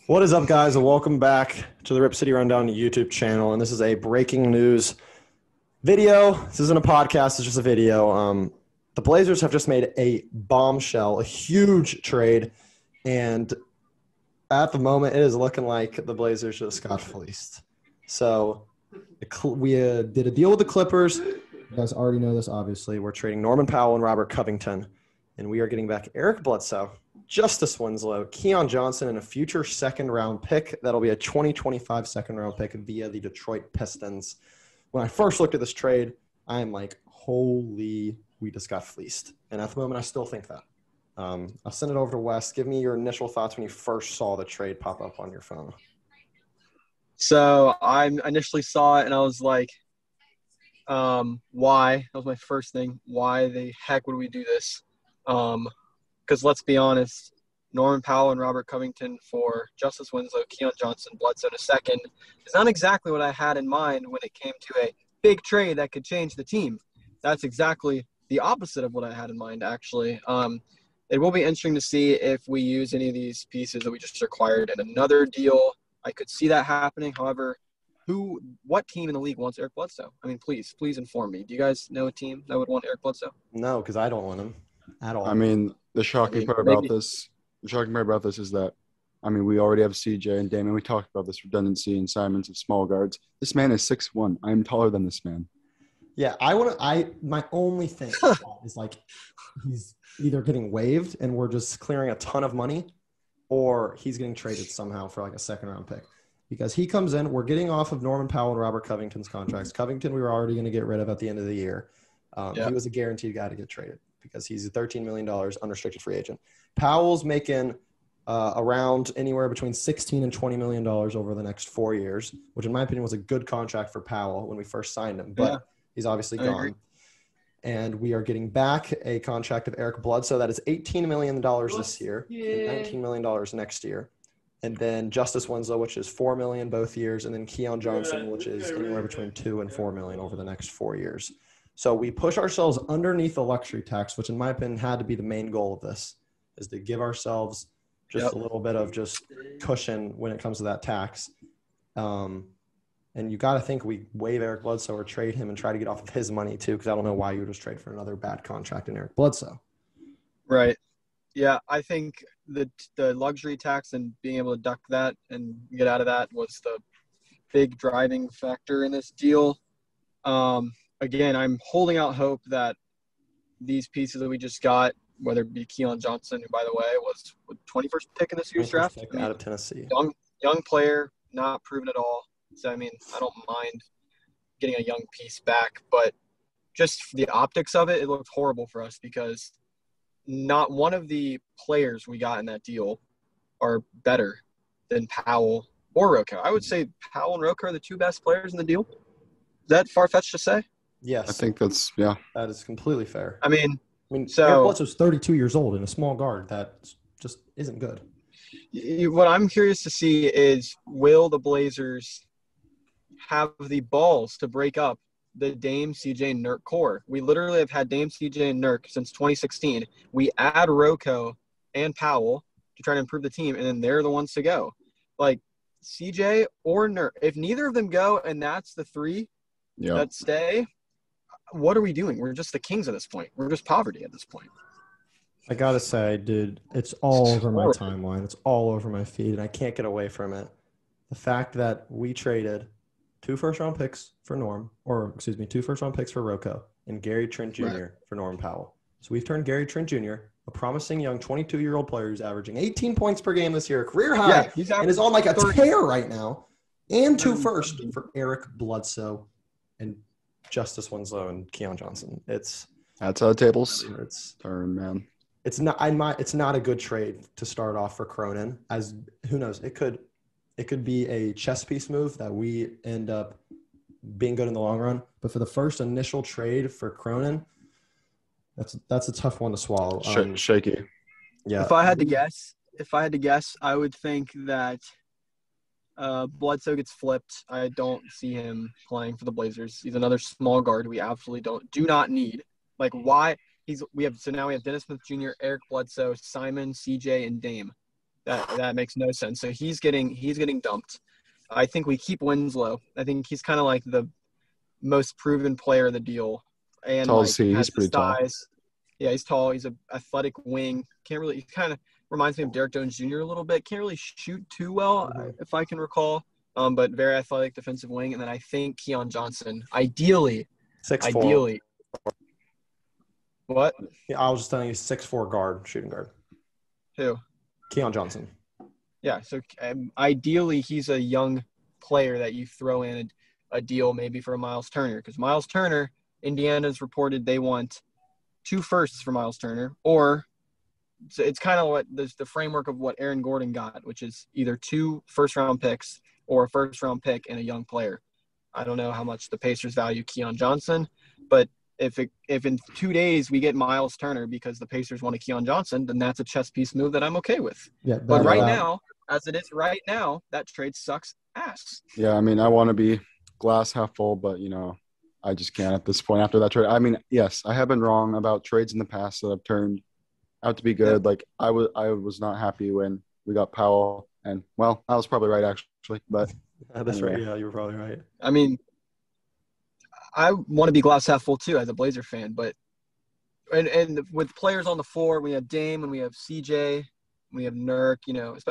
What is up, guys, and welcome back to the Rip City Rundown YouTube channel. And this is a breaking news video. This isn't a podcast, it's just a video. The Blazers have just made a bombshell, a huge trade, and at the moment, it is looking like the Blazers just got fleeced. So we did a deal with the Clippers. You guys already know this, obviously. We're trading Norman Powell and Robert Covington, and we are getting back Eric Bledsoe, Justice Winslow, Keon Johnson, and a future second-round pick. That'll be a 2025 second-round pick via the Detroit Pistons. When I first looked at this trade, I am like, holy, we just got fleeced. And at the moment, I still think that. I'll send it over to Wes. Give me your initial thoughts when you first saw the trade pop up on your phone. So I initially saw it, and I was like, why? That was my first thing. Why the heck would we do this? Because let's be honest, Norman Powell and Robert Covington for Justice Winslow, Keon Johnson, Bledsoe in a second is not exactly what I had in mind when it came to a big trade that could change the team. That's exactly the opposite of what I had in mind, actually. It will be interesting to see if we use any of these pieces that we just acquired in another deal. I could see that happening. However, what team in the league wants Eric Bledsoe? I mean, please inform me. Do you guys know a team that would want Eric Bledsoe? No, because I don't want him at all. I mean, the shocking part about this is that, I mean, we already have CJ and Damon. We talked about this redundancy and assignments of small guards. This man is 6'1". I am taller than this man. Yeah, my only thing is like he's either getting waived and we're just clearing a ton of money, or he's getting traded somehow for like a second-round pick. Because he comes in, we're getting off of Norman Powell and Robert Covington's contracts. Covington we were already going to get rid of at the end of the year. He was a guaranteed guy to get traded because he's a $13 million unrestricted free agent. Powell's making around anywhere between $16 and $20 million over the next 4 years, which in my opinion was a good contract for Powell when we first signed him. But he's obviously gone. And we are getting back a contract of Eric Bledsoe that is $18 million this year, and $19 million next year. And then Justice Winslow, which is $4 million both years, and then Keon Johnson, which is anywhere between $2 and $4 million over the next 4 years. So we push ourselves underneath the luxury tax, which in my opinion had to be the main goal of this, is to give ourselves just a little bit of just cushion when it comes to that tax. And you got to think we waive Eric Bledsoe or trade him and try to get off of his money too, because I don't know why you would just trade for another bad contract in Eric Bledsoe. Right. Yeah, I think the luxury tax and being able to duck that and get out of that was the big driving factor in this deal. Again, I'm holding out hope that these pieces that we just got, whether it be Keon Johnson, who, by the way, was the 21st pick in this year's draft. Out of Tennessee. Young player, not proven at all. So, I mean, I don't mind getting a young piece back. But just for the optics of it, it looked horrible for us because not one of the players we got in that deal are better than Powell or Rocco. I would say Powell and Rocco are the two best players in the deal. Is that far-fetched to say? Yes. I think that is completely fair. I mean, so Eric Bledsoe's 32 years old and a small guard. That just isn't good. What I'm curious to see is, will the Blazers have the balls to break up the Dame, CJ, and Nurk core? We literally have had Dame, CJ, and Nurk since 2016. We add Rocco and Powell to try to improve the team, and then they're the ones to go. Like, CJ or Nurk, if neither of them go and that's the three that stay, what are we doing? We're just the Kings at this point. We're just poverty at this point. I got to say, dude, it's all over my timeline. It's all over my feed, and I can't get away from it. The fact that we traded 2 first-round picks for two first-round picks for Rocco and Gary Trent Jr. for Norman Powell. So we've turned Gary Trent Jr., a promising young 22-year-old player who's averaging 18 points per game this year, a career high, and is on like a tear right now, and 2 first for Eric Bledsoe and Justice Winslow and Keon Johnson. That's how the tables turn, man. It's not a good trade to start off for Cronin. As who knows, it could be a chess piece move that we end up being good in the long run. But for the first initial trade for Cronin, that's a tough one to swallow. Shaky. Yeah. If I had to guess, I would think that Bledsoe gets flipped. I don't see him playing for the Blazers. He's another small guard we absolutely do not need. Like, why? So now we have Dennis Smith Jr., Eric Bledsoe, Simon, CJ, and Dame. That makes no sense. So he's getting dumped. I think we keep Winslow. I think he's kind of like the most proven player of the deal, and Tall like C. has He's pretty the tall. size. Yeah, he's tall. He's an athletic wing. Can't really. He kind of reminds me of Derek Jones Jr. a little bit. Can't really shoot too well, if I can recall. But very athletic defensive wing. And then I think Keon Johnson, ideally. 6'4". What? Yeah, I was just telling you 6'4" guard, shooting guard. Who? Keon Johnson. Yeah. So ideally, he's a young player that you throw in a deal maybe for a Miles Turner, because Miles Turner, Indiana's reported they want 2 firsts for Miles Turner, or so it's kind of what the framework of what Aaron Gordon got, which is either 2 first-round picks or a first-round pick and a young player. I don't know how much the Pacers value Keon Johnson, but if in 2 days we get Miles Turner because the Pacers want a Keon Johnson, then that's a chess piece move that I'm okay with. Yeah, but right now, as it is right now, that trade sucks ass. Yeah, I mean, I want to be glass half full, but, I just can't at this point after that trade. I mean, yes, I have been wrong about trades in the past that have turned out to be good. Yeah. Like, I was not happy when we got Powell, and, well, I was probably right, actually, but that's anyway. right. Yeah, you were probably right. I mean, I want to be glass half full too as a Blazer fan, but and with players on the floor, we have Dame and we have CJ, we have Nurk,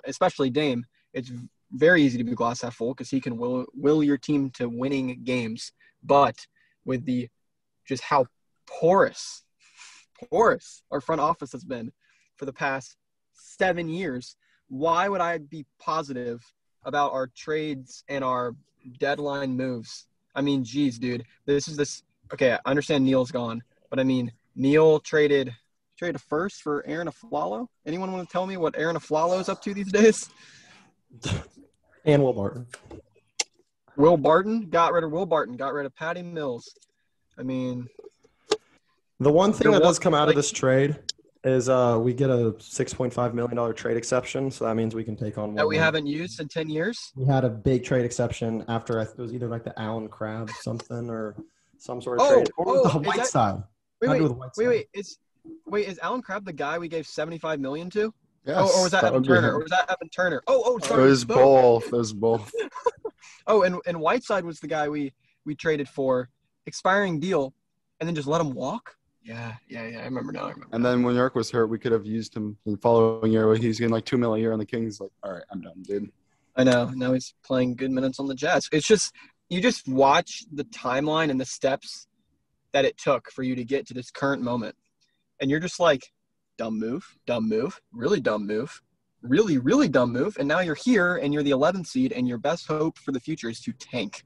especially Dame. It's very easy to be glass half full because he can will your team to winning games. But with just how porous our front office has been for the past 7 years, why would I be positive about our trades and our deadline moves? I mean, geez, dude, okay, I understand Neil's gone, but I mean, Neil traded a first for Aaron Aflalo. Anyone want to tell me what Aaron Aflalo is up to these days? And Will Barton. Will Barton? Got rid of Will Barton. Got rid of Patty Mills. I mean, the one thing that does come out of this trade is we get a $6.5 million trade exception, so that means we can take on that we haven't used in 10 years. We had a big trade exception after it was either like the Allen Crabbe something or some sort of trade, or the Whiteside. Wait, is Allen Crabbe the guy we gave $75 million to? Yes, or was that Evan Turner? Or was that Evan Turner? Sorry. It was both. It was both. And Whiteside was the guy we traded for, expiring deal, and then just let him walk? Yeah, I remember now. And then when York was hurt, we could have used him the following year where he's getting like $2 million a year, and the Kings like, all right, I'm done, dude. I know. Now he's playing good minutes on the Jazz. It's just you just watch the timeline and the steps that it took for you to get to this current moment, and you're just like, dumb move, really dumb move, really, really dumb move, and now you're here and you're the 11th seed, and your best hope for the future is to tank.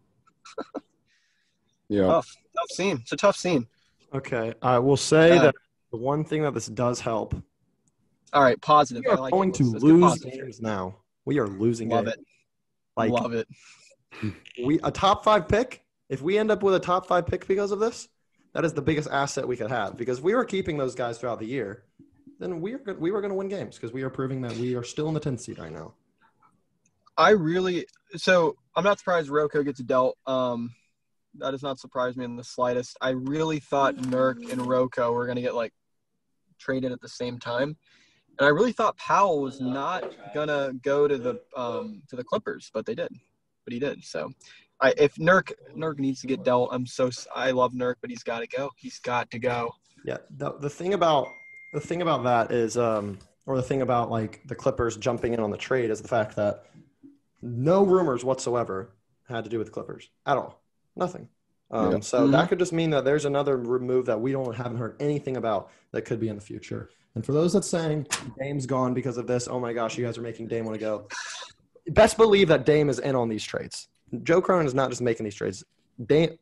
Yeah. Tough scene. It's a tough scene. Okay, I will say that the one thing that this does help. All right, positive. We are going to lose games now. We are losing games. Love it. A top 5 pick. If we end up with a top 5 pick because of this, that is the biggest asset we could have. Because if we were keeping those guys throughout the year, then we were going to win games because we are proving that we are still in the 10th seed right now. So I'm not surprised Rocco gets dealt. That does not surprise me in the slightest. I really thought Nurk and Rocco were going to get traded at the same time. And I really thought Powell was not going to go to the Clippers, but he did. So if Nurk needs to get dealt, I love Nurk, but he's got to go. He's got to go. Yeah. The thing about that is, or the thing about the Clippers jumping in on the trade is the fact that no rumors whatsoever had to do with the Clippers at all. Nothing. So that could just mean that there's another move that we haven't heard anything about that could be in the future. And for those that's saying Dame's gone because of this, oh my gosh, you guys are making Dame want to go. Best believe that Dame is in on these trades. Joe Cronin is not just making these trades. Dame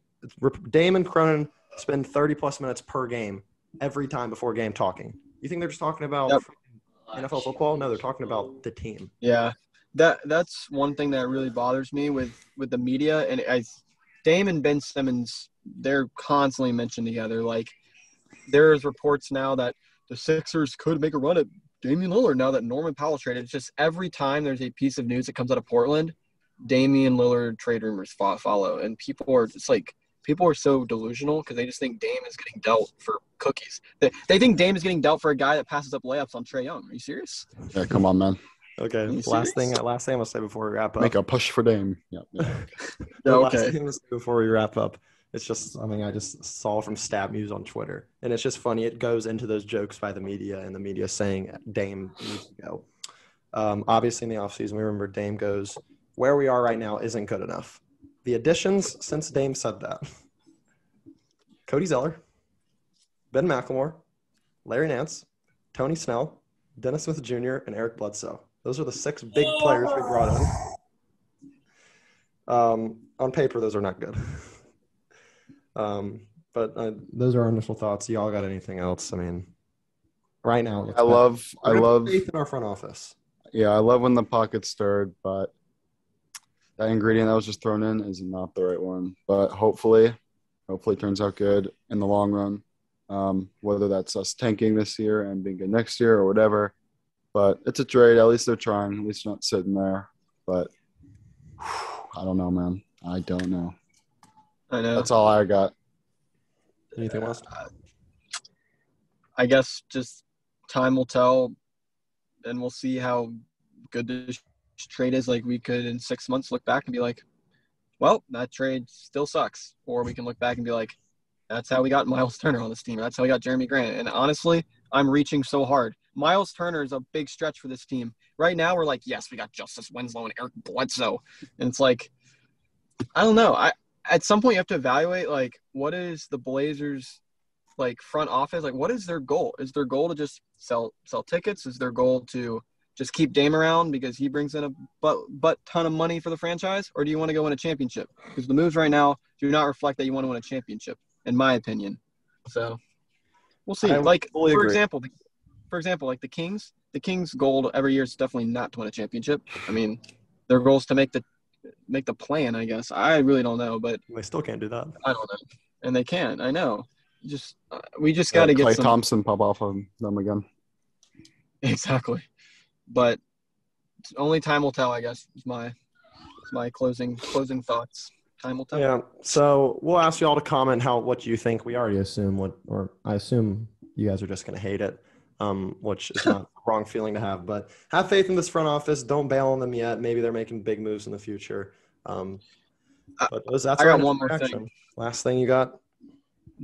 and Cronin spend 30-plus minutes per game every time before game talking. You think they're just talking about NFL football? No, they're talking about the team. Yeah, that's one thing that really bothers me with the media. And Dame and Ben Simmons, they're constantly mentioned together. There's reports now that the Sixers could make a run at Damian Lillard now that Norman Powell traded. It's just every time there's a piece of news that comes out of Portland, Damian Lillard trade rumors follow. And people are so delusional because they just think Dame is getting dealt for cookies. They think Dame is getting dealt for a guy that passes up layups on Trae Young. Are you serious? Yeah, come on, man. Okay. Last thing I'm gonna say before we wrap up. Make a push for Dame. Yeah. Last thing I'm gonna say before we wrap up. It's just something I just saw from Stat Muse on Twitter, and it's just funny. It goes into those jokes by the media, and the media saying Dame needs to go. Obviously, in the offseason, we remember Dame goes, where we are right now isn't good enough. The additions since Dame said that: Cody Zeller, Ben McLemore, Larry Nance, Tony Snell, Dennis Smith Jr., and Eric Bledsoe. Those are the 6 big players we brought in. On paper, those are not good. But those are our initial thoughts. Y'all got anything else? I mean, right now, I love faith in our front office. Yeah, I love when the pocket's stirred, but that ingredient that was just thrown in is not the right one. But hopefully it turns out good in the long run. Whether that's us tanking this year and being good next year or whatever. But it's a trade. At least they're trying. At least they're not sitting there. But I don't know, man. I don't know. I know. That's all I got. Anything else? I guess just time will tell, and we'll see how good this trade is. Like, we could in 6 months look back and be like, well, that trade still sucks. Or we can look back and be like, that's how we got Miles Turner on this team. That's how we got Jeremy Grant. And honestly, I'm reaching so hard. Miles Turner is a big stretch for this team. Right now, we're like, yes, we got Justice Winslow and Eric Bledsoe. And it's like, I don't know. At some point, you have to evaluate, like, what is the Blazers, like, front office? Like, what is their goal? Is their goal to just sell tickets? Is their goal to just keep Dame around because he brings in a butt ton of money for the franchise? Or do you want to go win a championship? Because the moves right now do not reflect that you want to win a championship, in my opinion. So we'll see. Like, for example, like the Kings goal every year is definitely not to win a championship. I mean, their goal is to make the plan, I guess. I really don't know, but they still can't do that. I don't know, and they can. I know. We just got to get Klay Thompson pop off of them again. Exactly, but only time will tell. I guess is my closing thoughts. Time will tell. Yeah. So we'll ask you all to comment what you think. We already assume I assume you guys are just going to hate it. Which is not a wrong feeling to have, but have faith in this front office. Don't bail on them yet. Maybe they're making big moves in the future. But that's I got one more thing. Last thing you got?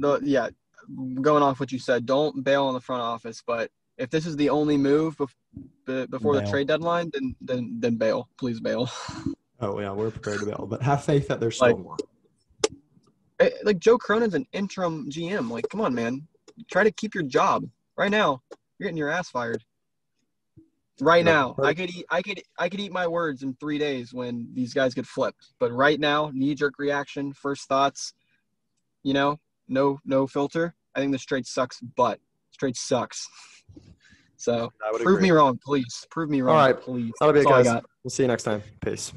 Going off what you said, don't bail on the front office. But if this is the only move before the trade deadline, then bail. Please bail. Oh yeah, we're prepared to bail, but have faith that there's still more. Like Joe Cronin's an interim GM. Like, come on, man. Try to keep your job. Right now, you're getting your ass fired. Right now, I could eat my words in 3 days when these guys get flipped. But right now, knee-jerk reaction, first thoughts, no filter. I think this trade sucks, but this trade sucks. So prove me wrong, please. Prove me wrong, all right, please. That'll be it, That's all guys. I got. We'll see you next time. Peace.